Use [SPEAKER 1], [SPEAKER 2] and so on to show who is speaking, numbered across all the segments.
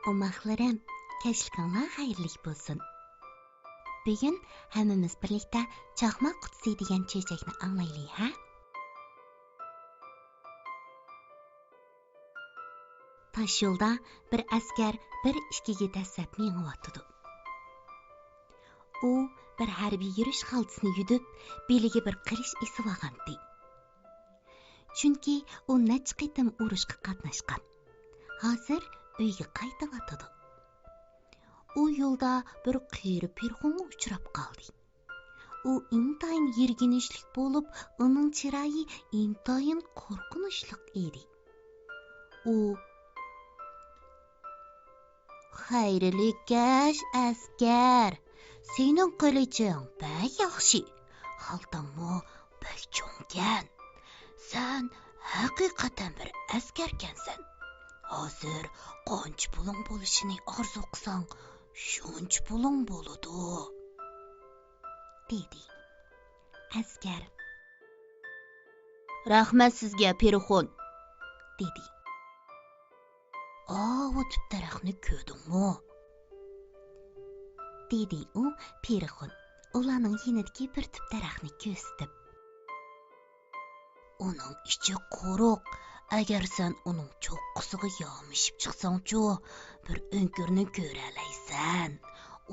[SPEAKER 1] Umaqlarım, keşlikanlar hayırlı bolsun. Bugün hammamiz birlikte chaqmoq qutisi degan cho'chakni anglaylik, ha? Taş yo'lda bir askar bir ishkiga dastlab meng'iyotdi. U bir harbiy yurish xaltasini yudib, beliga bir qilish esib olgandi. Chunki u necha qitim urushga qatnashgan. Hozir uyga qaytyapti. U yo'lda bir qiyri pirxonga uchrab qoldi. U intayin yirginishlik bo'lib, uning chiroyi intayin qo'rqinchli edi. U "Xayrli kash, askar. Sening qiliching bak yaxshi. Xaltammo bak cho'ngan. Sen haqiqatan bir askarkansan. Hozir qancha puling bo'lishini orzu qilsang, shuncha puling bo'ladi", dedi. Askar "Rahmat sizga, Pirxon", dedi. "O tip daraxtni ko'rdingmi?" dedi u Pirxon ularning yonidagi bir tip daraxtni ko'rsatib. "Uning ichi quruq. Agar sen uning cho'qqisiga yomishib chiqsang-chu, bir o'nkirni ko'ralaysan.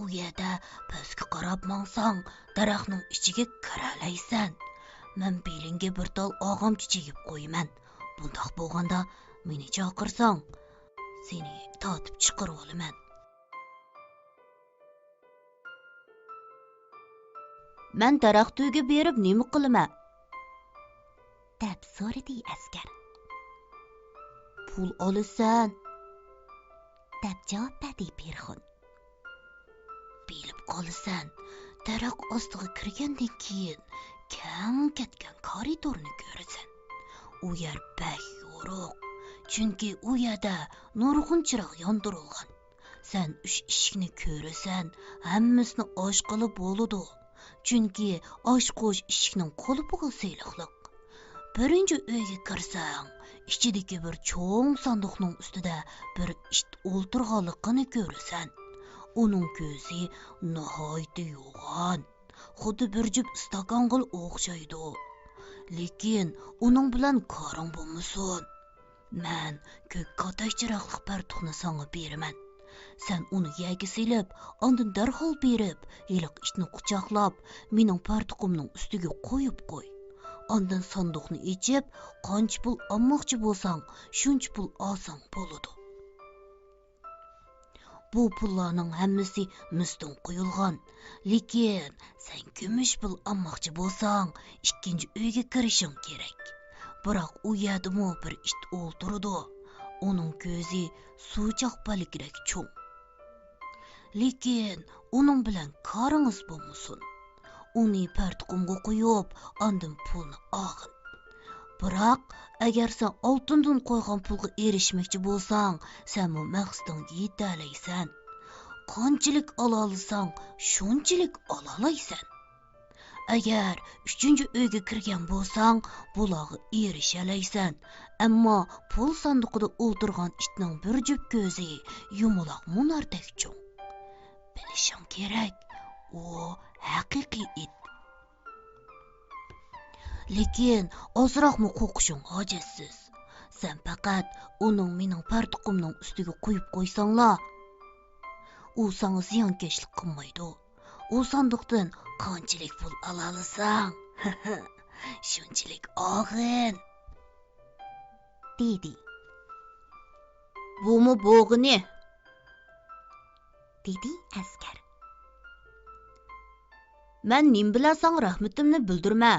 [SPEAKER 1] U yerda pastga qarab mangsang, daraxtning ichiga kiralaysan. Men belingga bir tal og'amchi chigib qo'yman. Bundoq bo'lganda meni chaqirsang, seni tortib chiqarib olaman." "Men daraxt uyga berib nima qilaman?" deb so'radi askar. "Pul olasan", deb javob berdi Pirxon. "Bilib qolasan, daraxt ostiga kirgandan keyin kang ketgan koridorni ko'rasan. U yer bak yo'ruq, chunki u yerda nurg'un chiroq yondirilgan. Sen 3 eshikni ko'rasan, hammasini ochqili bo'ladi. Chunki ochqo'sh eshikning qulpiga seliqliq. Birinchi uyga kirsang, ichidagi bir cho'ng sandiqning ustida bir it o'ltirganligini ko'rasan. Uning ko'zi nihoyatda yo'g'on, xuddi bir jup stakanga o'xshaydi. Lekin uning bilan ko'ring bo'lmasin. Men ko'k qatosh chiroqli partuqni senga beraman. Sen uni yerga silib, ondan darhol berib, yiliq itni quchoqlab, mening partuqimning ustiga qo'yib qo'y. Ondan sandiqni ichib, qancha pul olmoqchi bo'lsang, shuncha pul olsang bo'ladi. Bu pullarning hammasi misdan qo'yilgan. Lekin sen kumush pul olmoqchi bo'lsang, ikkinchi uyga kirishing kerak. Biroq u yerdami bir it o'ltirdi. Uning ko'zi suvchoq baligidek cho'ng. Lekin uning bilan koringiz bo'lmasin. Uni partuqimga qo'yib, ondan pulni olgin. Biroq agar sen oltindan qo'ygan pulga erishmoqchi bo'lsang, sen bu maqsadingga yeta olaysan. Qanchalik ola olsang, shunchalik ola olaysan. Agar 3-chi uyga kirgan bo'lsang, bularga erisha olaysan. Ammo pul sandiqida o'tirgan itning bir jup ko'zi yumaloq munardek cho'ng. Bilishing kerak, u haqiqiy it. Lekin ozroqmi qo'rqishing hojatisiz. Sen faqat uning mening partuqimning ustiga qo'yib qo'ysanglar, u senga ziyonkashlik qilmaydi. U sandiqdan qanchalik pul ola olsang, shunchalik og'in, dedi. "Bumi bo'g'ini", dedi askar. "Men nim bilan senga rahmatimni bildirma.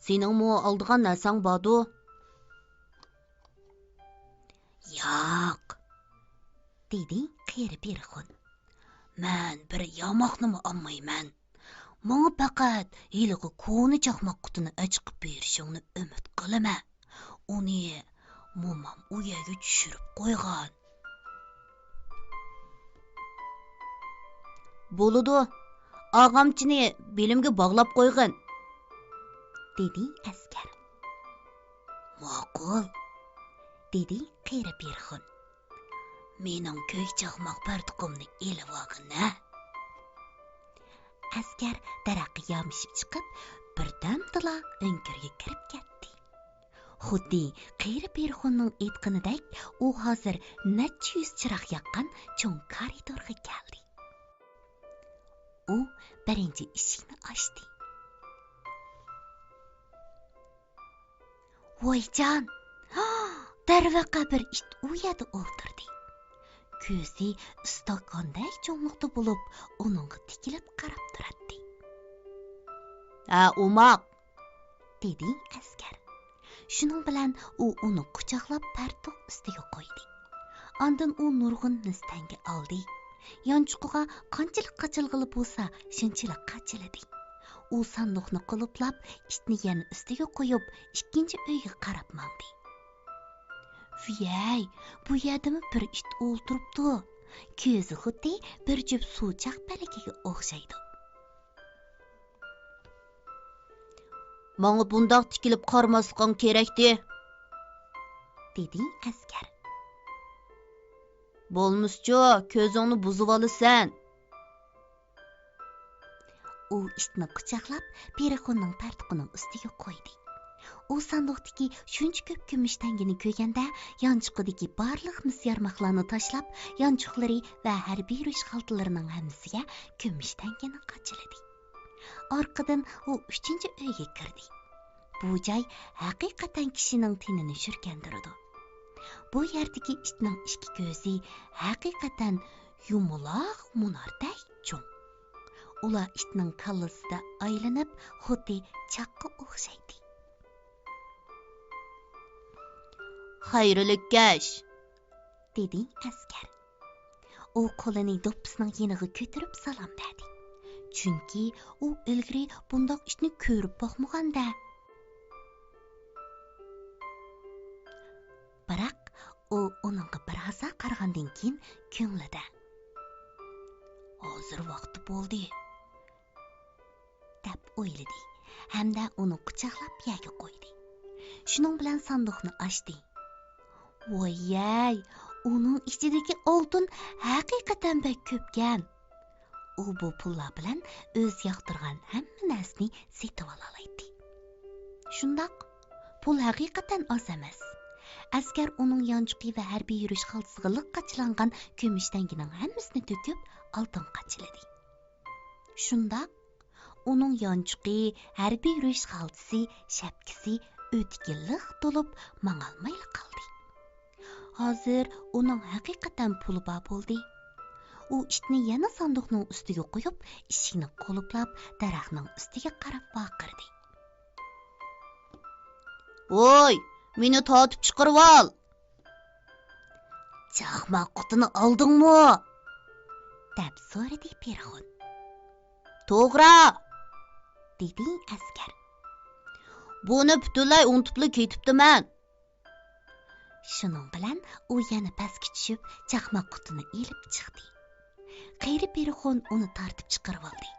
[SPEAKER 1] Seningmi oldigan narsang bordu?" "Yo'q", dedi qiyri Pirxon. "Men bir yamoqnimi olmayman. Menga faqat yiliqi ko'ni chaqmoq qutini ochib berishingni umid qilaman. Uni momam u yerga tushirib qo'ygan." "Bo'ladi. Og'amchini belimga bog'lab qo'ygin", dedi askar. "Ma'qul", dedi qiyri Pirxon. Mening ko'k chaqmoq partuqimni elib olgin-a. Askar daraxtga yamishib chiqib, birdamdala o'ngirga kirib ketdi. Xuddi qiyri perxonning aytganidek, u hozir necha yuz chiroq yoqqan cho'ng koridorga keldi. U birinchi eshikni ochdi. Voyjon! Darvaqa bir it u yerda o'ltirdi. Ko'zi istakondek cho'nglikda bo'lib, uningga tikilib qarab turadi. "Ha, umoq!" dedi askar. Shuning bilan u uni quchoqlab partuq ustiga qo'ydi. Ondan u nurg'un nistanga oldi. Yanchuqiga qanchalik qachilg'ili bo'lsa, shunchalik qachiladi. U sandiqni quluplab, itni yana ustiga qo'yib, ikkinchi uyga qarab mangdi. "Viyay, bu yerdami bir it o'ltiribdi. Ko'zi xuddi bir jup suvchaq palakiga o'xshaydi." "Menga bundoq tikilib qarmasliging kerakdi", dedi askar. "Bo'lmishcha, ko'zingni buzib olasan." U itni quchoqlab, perxonning partuqining ustiga qo'ydi. U sandiqdagi shuncha ko'p kumush tangini ko'rganda, yanchuqidagi barliq mis yarmoqlarni tashlab, yanchuqlari va harbiy yurish xaltalarining hammasiga kumush tangini qachiladi. Orqadan u 3-chi uyga kirdi. Bu joy haqiqatan kishining tenini shurkandirdi. Bu yerdagi itning ikki ko'zi haqiqatan yumuloq munordek cho'ng. Ular itning kallasida aylanib, xuddi chaqqa o'xshaydi. "Xayrlik kash", dedi askar. U qo'lini do'ppisining yeniga ko'tarib salom berdi. Chunki u ilgari bundoq ishni ko'rib boqmaganda. Biroq u uningga biroz qaragandan keyin ko'nglida: "Hozir vaqti bo'ldi", deb o'yladi, hamda uni quchoqlab yerga qo'ydi. Shuning bilan sandiqni ochdi. Voyay, uning ichidagi oltin haqiqatan bek ko'pgan. U bu pullar bilan o'z yoqtirgan hamma narsani setib olaydi. Shundoq, pul haqiqatan oz emas. Askar uning yanchuqi va harbiy yurish xaltasiga liqqachilangan kumush tangining hammasini to'kib oltin qachiladi. Shundoq, uning yanchuqi, harbiy yurish xaltasi, shapkasi o'tkilliq to'lib mang'almayli qoldi. Hozir uning haqiqatan puli bor bo'ldi. U itni yana sandiqning ustiga qo'yib, eshikni quluplab, daraxtning ustiga qarab baqirdi. "Voy, meni tortib chiqarib ol!" "Chaqmoq qutini oldingmi?" deb so'radi perxon. "To'g'ri", dedi askar. "Buni butunlay unutib ketibdiman." Shuning bilan u yana pastga tushib, chaqmoq qutini elib chiqdi. Qiyri perxon uni tortib chiqarib oldi.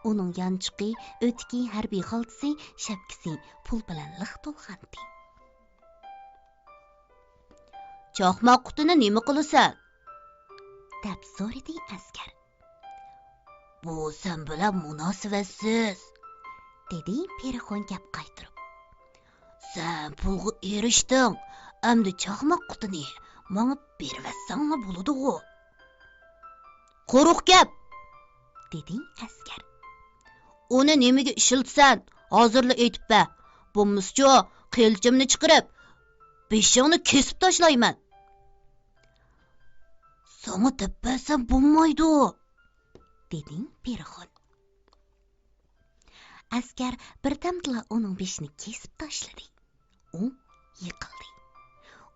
[SPEAKER 1] Uning yanchuqi, o'tki harbiy xaltasi, shapkasi pul bilan liq to'lg'andi. "Chaqmoq qutini nima qilasan?" deb so'radi askar. "Bu sen bilan munosibatsiz", dedi perxon gap qaytirib. "Sen pulga erishding, endi chaqmoq qutini menga bervatsang bo'ladi-ku." "Quruq gap", dedi askar. "Uni nimaga ishiltsan, hozirla aytib ber. Bo'lmasa qilchimni chiqarib, beshingni kesib tashlayman." "Sana debsam bo'lmaydi", dedi perxon. Askar birdamdala uning beshini kesib tashladi. U yiqildi.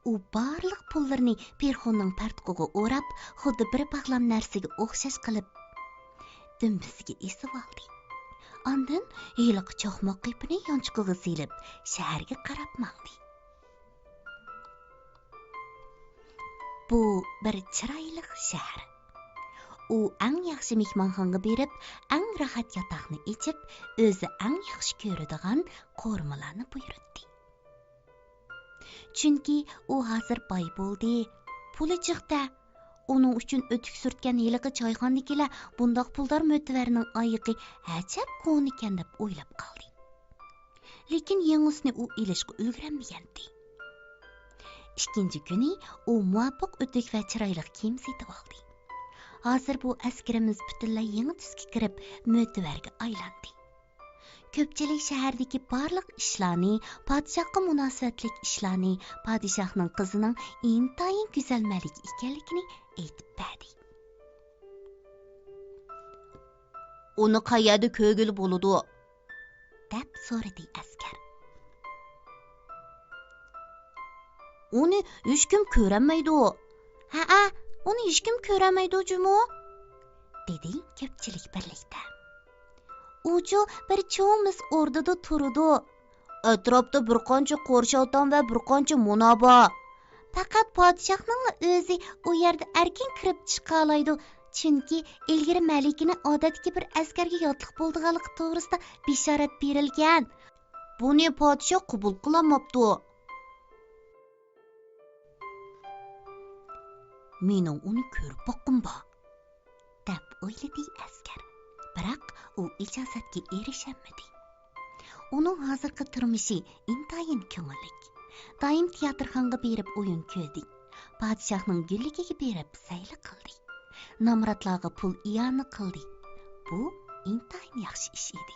[SPEAKER 1] U barliq pullarni perxonning partuqiga o'rab, xuddi bir bog'lam narsaga o'xshash qilib, dumbisiga esib oldi. Ondan heliq chaqmoq qipini yanchuqiga silib, shaharga qarab mangdi. Bu bir chiroyli shahar. U eng yaxshi mehmonxonaga berib, eng rohat yotoqni ichib, o'zi eng yaxshi ko'radigan qo'rmalarni buyurdi. Chunki u hozir boy bo'ldi, puli chiqdi, onun uchun o'tik surtgan heliqi choyxonadagilar bundoq puldor mo'tivarning oyiqi hajab qo'n ekan deb o'ylab qoldi. Lekin yangisini u ilishga ulgurolmagandi. Ikkinchi kuni u muvaffaq o'tik va chiroyli kiyim setib oldi. Hozir bu askarimiz butunlay yangi tusga kirib mo'tivarga aylandi. Ko'pchilik shahardagi barliq ishlarni, podshohga munosabatlik ishlarni, podshohning qizining intayin go'zal malik ekanligini aytib berdi. Uni qayerda ko'rgili bo'ladi? deb so'radi askar. Uni hech kim ko'ramaydi. Ha, uni hech kim ko'ramaydi, jumo, dedi ko'pchilik birlikda. Uchu bir cho'miz o'rnida turdi. Atrofda bir qancha qo'rshovton va bir qancha munoba. Faqat podshohning o'zi u yerda erkin kirib chiqa oladi. Chunki ilgari malikini odatdagi bir askarga yotliq bo'lganligi to'g'risida bishorat berilgan. Buni podshoh qabul qilmabdi. Mening uni ko'rib boqqim bor, deb o'yladi askar. Biroq u ijozatga erishamadi. Uning hozirgi turmushi intayin ko'ngillik. Doim teatrxonaga berib o'yin ko'rdi. Podshohning gulligiga berib sayli qildi. Namratlarga pul iyoni qildi. Bu intayin yaxshi ish edi.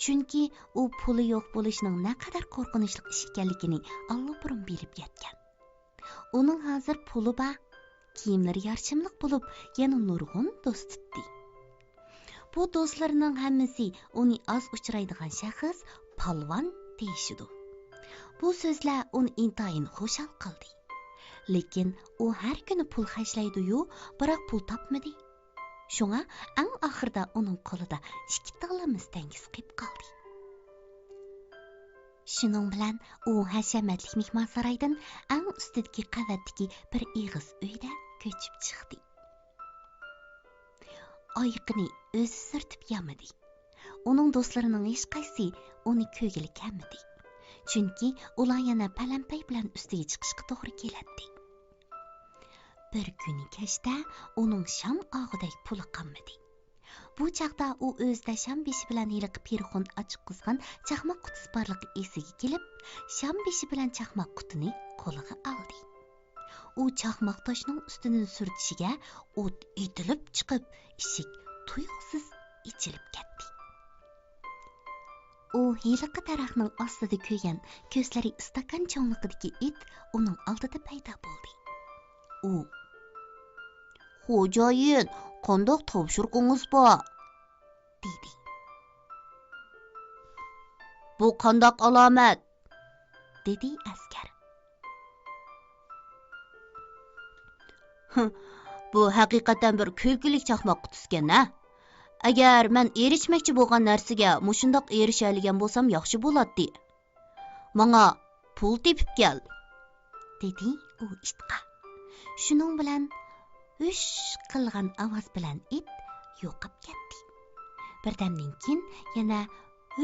[SPEAKER 1] Chunki u puli yo'q bo'lishning naqadar qo'rqinchli ish ekanligini allaqachon bilib yetgan. Uning hozir puli bor, kiyimlari yarchimliq bo'lib, yana nurg'un do'st tutdi. Bu do'stlarining hammasi uni oz uchraydigan shaxs polvon deyishidi. Bu so'zlar uni intayin xushal qildi. Lekin u har kuni pul xashlaydi-yu, biroq pul topmadi. Shunga eng oxirida uning qo'lida 2 tolamiz tangiz qilib qoldi. Shuning bilan u hashamatli mehmonsaroydan eng ustidagi qavatdagi bir eg'iz uyda ko'chib chiqdi. Oyiqini o'zi surtib yamadi. Uning do'stlarining hech qaysi uni ko'gili kelmadi. Chunki ular yana palampay bilan ustiga chiqishga to'g'ri keladi. Bir kuni kechda uning sham og'idek puli qolmadi. Bu chaqda u o'zida sham beshi bilan hiliqi pirxon ochiq qizgan chaqmoq qutisi borligi esiga kelib, sham beshi bilan chaqmoq qutini qo'liga oldi. U chaqmoq toshning ustidan surtishiga o't etilib chiqib, eshik tuyuqsiz ichilib ketdi. U hiliqi daraxtning ostida ko'ygan ko'zlari istakan cho'nliqidagi it uning oldida paydo bo'ldi. U: "Xo'jayin, qandoq topshiriqingiz bor?" dedi. "Bu qandoq alomat?" dedi askar. "Bu haqiqatan bir kulgilik chaqmoq qutisikan-a? Agar men erishmoqchi bo'lgan narsaga mushundoq erisha olgan bo'lsam yaxshi bo'ladi. Menga pul tepib kel", dedi u itqa. Shuning bilan ush qilgan ovoz bilan it yo'qib ketdi. Birdamdan keyin yana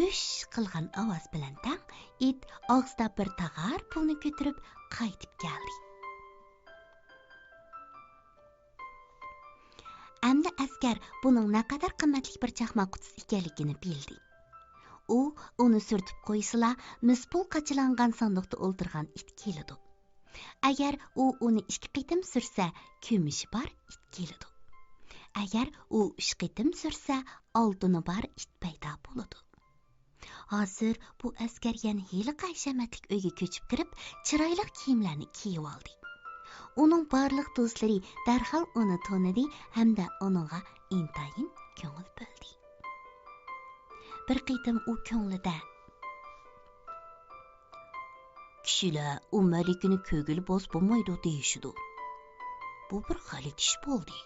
[SPEAKER 1] ush qilgan ovoz bilan tang it og'zida bir tag'ar pulni ko'tarib qaytib keldi. Endi askar buning naqadar qimmatli bir chaqmoq qutisi ekanligini bildi. U uni surtib qo'ysila, mispul qachilangan sandiqda o'ltirgan it keladi. Agar u uni 2 qitim sursa, kumushi bor it keladi. Agar u 3 qitim sursa, oltini bor it paydo bo'ladi. Hozir bu askar yana hili hashamatli uyga ko'chib kirib, chiroyli kiyimlarni kiyib oldi. Uning barliq do'stlari darhol uni tanidi hamda uningga intayin ko'ngil bo'ldi. Bir qitim u ko'nglida: "Kishilar u malikini ko'gili bos bo'lmaydi deyishidi. Bu bir g'alati ish bo'ldi.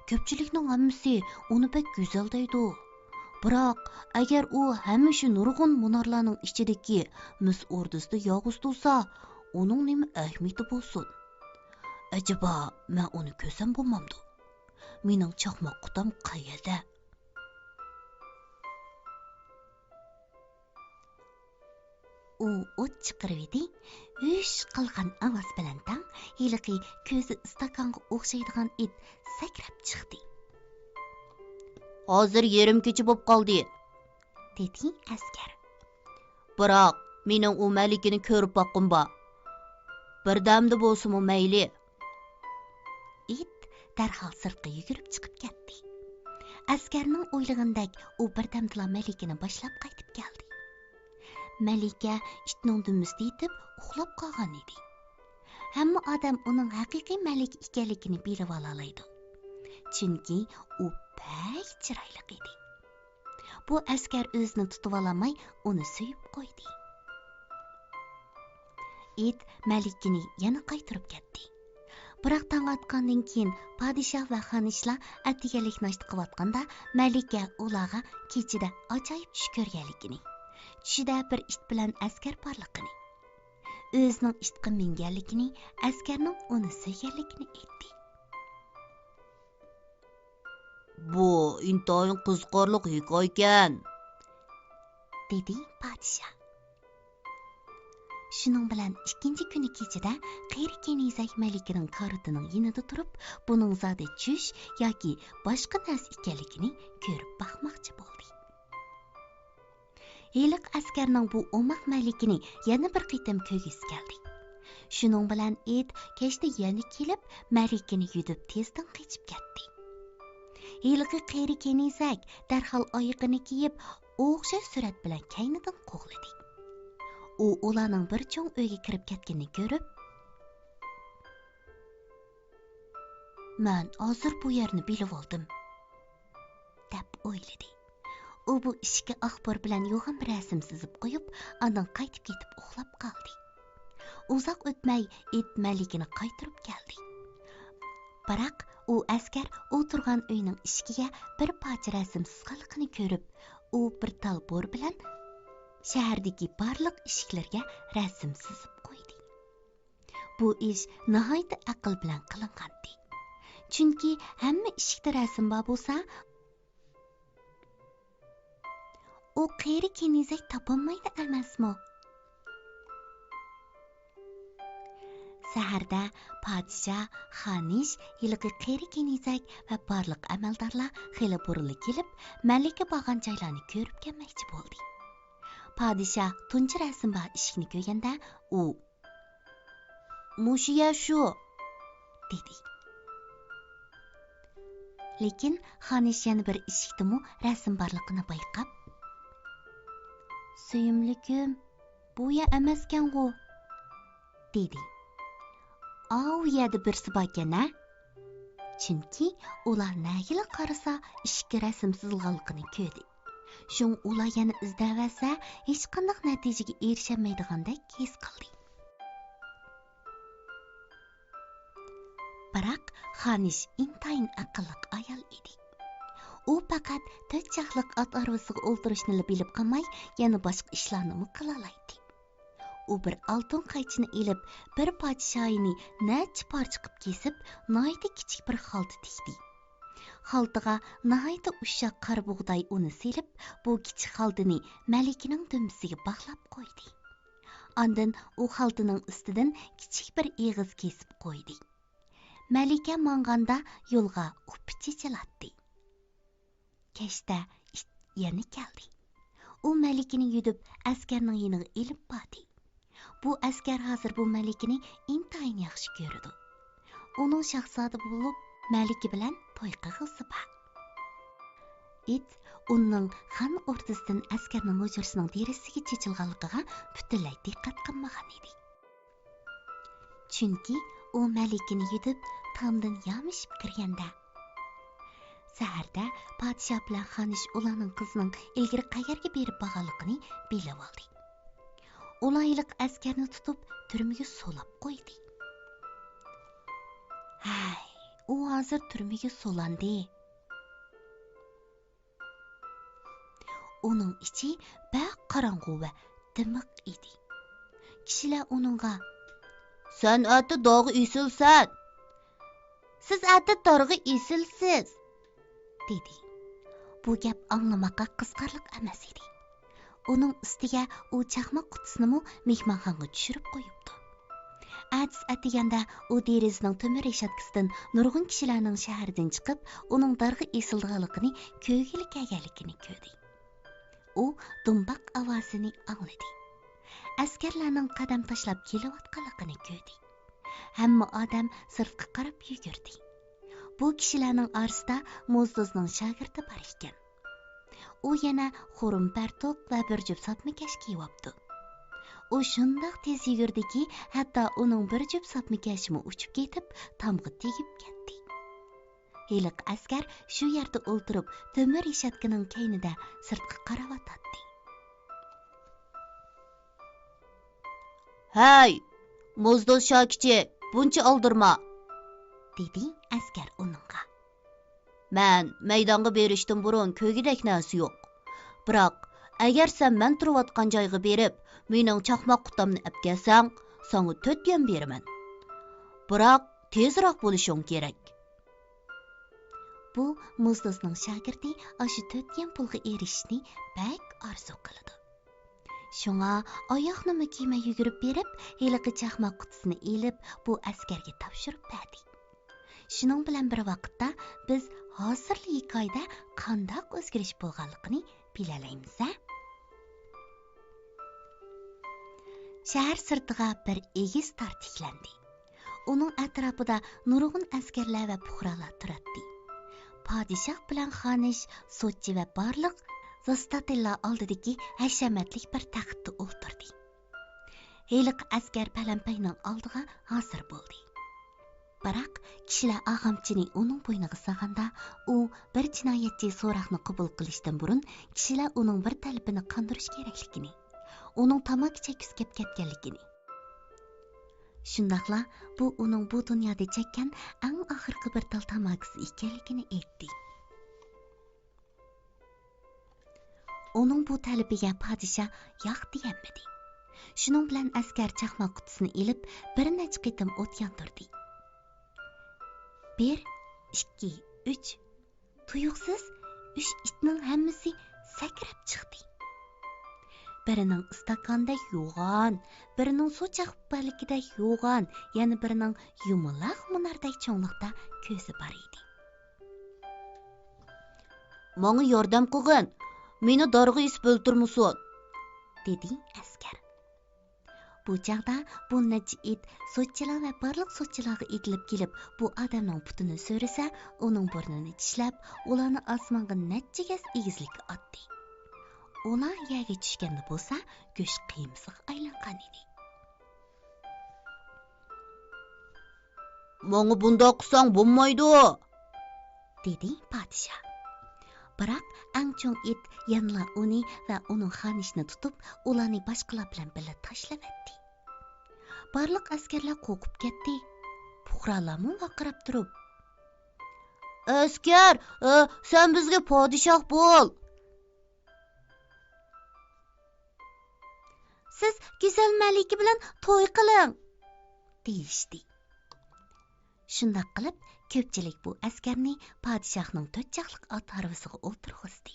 [SPEAKER 1] Ko'pchilikning hammasi uni pek go'zal deydi. Biroq agar u hamisha nurg'un munorlarning ichidagi mis o'rdisida yolg'iz tursa, uning nima ahamiyati bo'lsin? Acaba men uni ko'rsam bo'lmamdi? Mening chaqmoq qutam qayerda?" u o't chiqirib edi. Ush qilgan ovoz bilan tang hiliqi ko'zi istakanga o'xshaydigan it sakrab chiqdi. Hozir yerim kecha bo'lib qoldi, dedi askar. Biroq mening u malikini ko'rib boqqim bor. Birdamda bo'lsa-mu mayli. It darhol sirtqa yugurib chiqib ketdi. Askarning o'ylagandek u birdamda malikini boshlab qaytib keldi. Malika itning dumisida yetib uxlab qolgan edi. Hamma odam uning haqiqiy malik ekanligini bilib olaydi. Chunki u pek chiroyli edi. Bu askar o'zini tutib olamay uni suyib qo'ydi. It malikini yana qaytirib ketdi. Biroq tong otgandan keyin podshoh va xonishlar atigalik nashta qilayotganda malika ularga kechida ajoyib tush ko'rganligini, tushida bir it bilan askar borligini, o'zining itga minganligini, askarning uni suyganligini aytdi. Bu intoyin qiziqarli hikoya ekan, dedi podshoh. Shuning bilan ikkinchi kuni kechida qeri kenizak malikining karitining yonida turib, buning zodi tush yoki boshqa narsa ekanligini ko'rib boqmoqchi bo'ldi. Heliq askarning bu o'maq malikini yana bir qitim ko'gisi keldi. Shuning bilan it kechda yana kelib, malikini yudib tezdan qochib ketdi. Heliqi qeri kenizak darhol oyog'ini kiyib, o'xshash surat bilan kaynidan qo'g'ladi. U ularning bir cho'ng uyga kirib ketganini ko'rib, "Men hozir bu yerni bilib oldim", deb o'yladi. U bu ishga axbor bilan yo'g'on bir rasm suzib qo'yib, ondan qaytib ketib uxlab qoldi. Uzoq o'tmay it malikini qaytirib keldi. Biroq u askar o'tirgan uyning eshigiga bir parcha rasm suzganligini ko'rib, u bir tal bor bilan shahardagi barliq eshiklarga rasm suzib qo'ydi. Bu ish nihoyat aql bilan qilingandi. Chunki hamma eshikda rasm bor bo'lsa, u qeri kenizak topolmaydi emasmi? Saharda podshoh, xonish, yilqi qeri kenizak va barliq amaldorlar xili burilib kelib, malika bo'lgan joylarni ko'rib kelmoqchi bo'ldi. Podshoh tunchi rasm bor eshikni ko'rganda, u "Mushiya shu", dedi. Lekin xonish yana bir eshikdimi rasm borligini bayqab, "Suyimlikim, bu ya emaskan-ku", dedi. "Au yerda birsi bor-a?" Chunki ular nagila qarasa ishga rasm sizilganligini ko'rdi. Shung ular yana izdaversa, hech qanday natijaga erishamaydigandek his qildi. Biroq xonish intayin aqlli ayol edi. U faqat to'chaqliq ot arvasiga o'ltirishni bilib qolmay, yana boshqa ishlarni qila oladi. U bir oltin qaychini ilib, bir podshoyini necha parcha qilib kesib, noyda kichik bir xalta tikdi. Xaltaga nihoyatda ushoq qora bug'doy uni silib, bu kichik xaltani malikining dumisiga bog'lab qo'ydi. Ondan u xaltaning ustidan kichik bir eg'iz kesib qo'ydi. Malika manganda yo'lga upichi chilatdi. Kechda yana keldi. U malikini yudib askarning yoniga ilib bordi. Bu askar hozir bu malikini intayin yaxshi ko'rdi. Uning shahzoda bo'lib, maliki bilan to'y qilg'isi bor. It uning xon o'rtasidan askarning hujrasining derisiga chechilganligiga butunlay diqqat qilmagan edi. Chunki u malikini yudib tomdan yomishib kirganda, saharda podshoh bilan xonish ularning qizining ilgari qayerga berib borganligini bilib oldi. Ulayliq askarni tutib turmaga solab qo'ydi. Hay, u hozir turmaga solandi. Uning ichi baq qorong'u va dimiq edi. Kishilar uningga "Sen ati dog'i esilsan. Siz ati dorg'i esilsiz", dedi. Bu gap anglamoqqa qiziqarli emas edi. uning ustiga u chaqmoq qutisini mehmonxonaga tushirib qo'yibdi. Atis atiganda u derazaning temir reshatkasidan nurg'un kishilarning shahardan chiqib, uning darg'a esilganligini ko'ngili kelganligini ko'rdi. U dumboq ovozini angladi. Askarlarning qadam tashlab kelayotganligini ko'rdi. Hamma odam sirtqa qarab yugurdi. Bu kishilarning orasida Mozdozning shogirdi bor ekan. U yana xo'rim partoq va bir jup sotmakash kiyibdi. U shundoq tez yugurdiki, hatto uning bir jup sotmakashimi uchib ketib, tomga tegib ketdi. Heliq askar shu yerda o'ltirib, temir reshatkaning keynida sirtqa qarab o'tdi. "Hey, Mozdoz shokichi, buncha oldirma", dedi askar uningga. "Men maydonga berishdan burun ko'gidek narsa yo'q. Biroq agar sen men turayotgan joyga berib, mening chaqmoq qutamni olib kelsang, senga 4 yem beraman. Biroq tezroq bo'lishing kerak." Bu Mozdozning shogirdi shu 4 yem pulga erishishni bak orzu qildi. Shunga oyoqni kiymay yugurib berib, heliqi chaqmoq qutisini elib, bu askarga topshirib berdi. Shuning bilan bir vaqtda biz hozirgi hikoyada qanday o'zgarish bo'lganligini bilalaymiz. Shahar sirtiga bir egiz tor tiklandi. Uning atrofida nurg'un askarlar va puhralar turardi. Podshoh bilan xonish, sotchi va barliq zostatilla oldidagi hashamatlik bir taxtda o'ltirdi. Heliq askar palampayning oldiga hozir bo'ldi. Biroq kishilar og'amchining uning bo'yniga sag'anda, u bir jinoyatchi so'roqni qabul qilishdan burun kishilar uning bir talabini qondirish kerakligini, uning tamaki chekib ketganligini, shundaqla bu uning bu dunyoda chekkan eng oxirgi bir tal tamakisi ekanligini aytdi. Uning bu talabiga podshoh yo'q deganmidi. Shuning bilan askar chaqmoq qutisini ilib bir necha qitim o't yondirdi. 1, 2, 3. Tuyuqsiz 3 itning hammasi sakrab chiqdi. Birining istakandek yo'g'on, birining so'chaq balikidek yo'g'on, yana birining yumaloq munardek cho'nglikda ko'zi bor edi. "Menga yordam qilgin, meni dorg'a isib o'ltirmusin", dedi askar. Bu chaqda bu necha it so'chchilar va barliq so'chchilarga etilib kelib, bu odamning putini so'rasa, uning burnini tishlab, ularni osmonga necha gaz egizlikka otdi. Ular yerga tushganda bo'lsa, go'sht qiymisiga aylangan edi. "Menga bundoq qilsang bo'lmaydi", dedi podshoh. Biroq eng cho'ng it yanla uni va uning xonishini tutib, ularni boshqalar bilan birga tashlab etdi. Barliq askarlar qo'rqib ketdi. Puhralarmi vaqirab turib, "Askar, sen bizga podshoh bo'l. Siz go'zal malika bilan to'y qiling", deyishdi. Shunday qilib, ko'pchilik bu askarni podshohning 4 chaqliq ot harvasiga o'ltirg'izdi.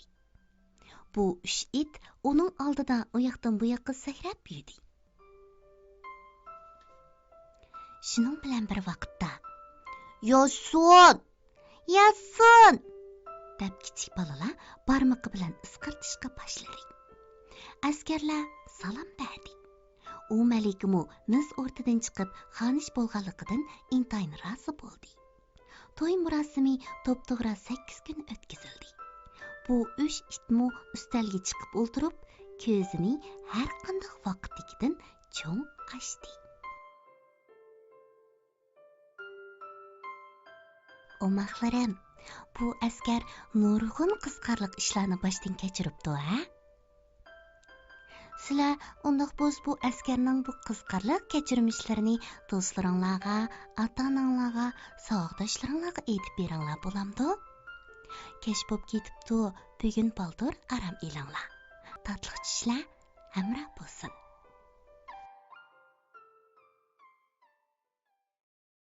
[SPEAKER 1] Bu 3 it uning oldida u yoqdan bu yoqqa sakrab yurdi. Shuning bilan bir vaqtda "Yo'sin! Yo'sin!" deb kichik bolalar barmoqi bilan isqirtishga boshladi. Askarlar salom berdi. U malikamu niz o'rtadan chiqib, xonish bo'lganligidan intayin rozi bo'ldi. To'y murosimi to'p-to'g'ri 8 kun o'tkazildi. Bu 3 itmu ustalga chiqib o'ltirib, ko'zini har qanday vaqtdagidan cho'ng ochdi. O'maqlarim, bu askar nurg'un qizqarliq ishlarni boshdan kechiribdi-a? Sizlar undoq bo'lsa bu askarning bu qizqarliq kechirmishlarini do'stlaringlarga, ota-onanglarga, savoqdoshlaringlarga aytib beringlar bo'lamdi? Kech bo'p ketibdi, bugun baldur aram elinglar. Tatliq tushlar hamroh bo'lsin.